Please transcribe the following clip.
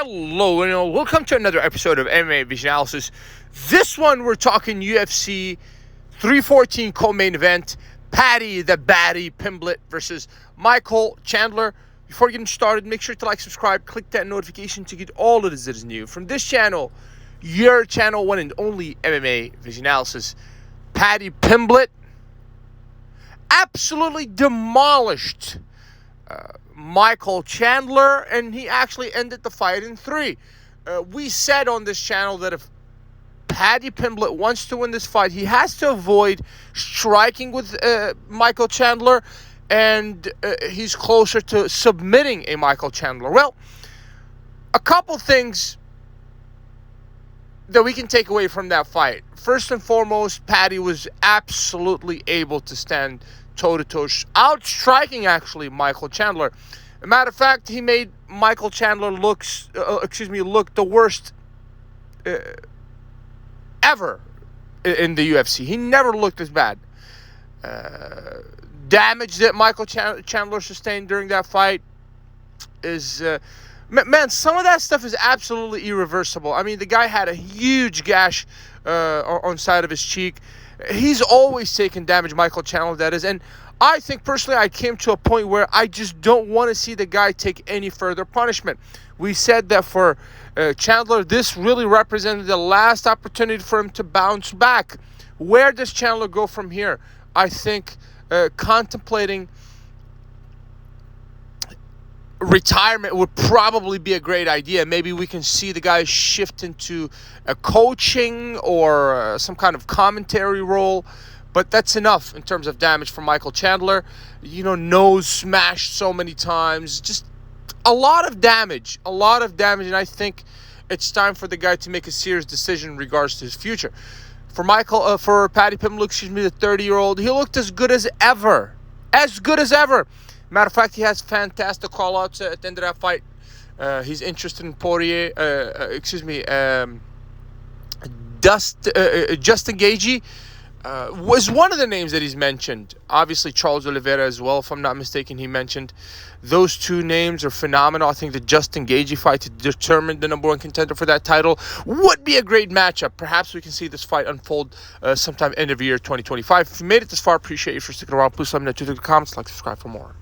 Hello, and welcome to another episode of MMA Vision Analysis. This one, we're talking UFC 314 co-main event. Paddy the Baddy Pimblett versus Michael Chandler. Before getting started, make sure to like, subscribe, click that notification to get all of this that is new from this channel, your channel, one and only MMA Vision Analysis. Paddy Pimblett absolutely demolished Michael Chandler, and he actually ended the fight in 3. We said on this channel that if Paddy Pimblett wants to win this fight, he has to avoid striking with Michael Chandler, and he's closer to submitting a Michael Chandler. Well, a couple things that we can take away from that fight. First and foremost, Paddy was absolutely able to stand toe-to-toe, outstriking actually Michael Chandler. As a matter of fact, he made Michael Chandler look the worst ever in the UFC. He never looked as bad. Damage that Michael Chandler sustained during that fight is... man, some of that stuff is absolutely irreversible. I mean, the guy had a huge gash on side of his cheek. He's always taken damage, Michael Chandler, that is. And I think, personally, I came to a point where I just don't want to see the guy take any further punishment. We said that for Chandler, this really represented the last opportunity for him to bounce back. Where does Chandler go from here? I think contemplating retirement would probably be a great idea. Maybe we can see the guy shift into a coaching or some kind of commentary role, but that's enough in terms of damage from Michael Chandler. Nose smashed so many times, just a lot of damage, and I think it's time for the guy to make a serious decision in regards to his future. For Paddy Pimblett, the 30-year-old, he looked as good as ever. Matter of fact, he has fantastic call-outs at the end of that fight. He's interested in Justin Gaethje was one of the names that he's mentioned. Obviously, Charles Oliveira as well, if I'm not mistaken, he mentioned. Those two names are phenomenal. I think the Justin Gaethje fight to determine the number one contender for that title would be a great matchup. Perhaps we can see this fight unfold sometime end of year 2025. If you made it this far, appreciate you for sticking around. Please let me know in the comments, like, subscribe for more.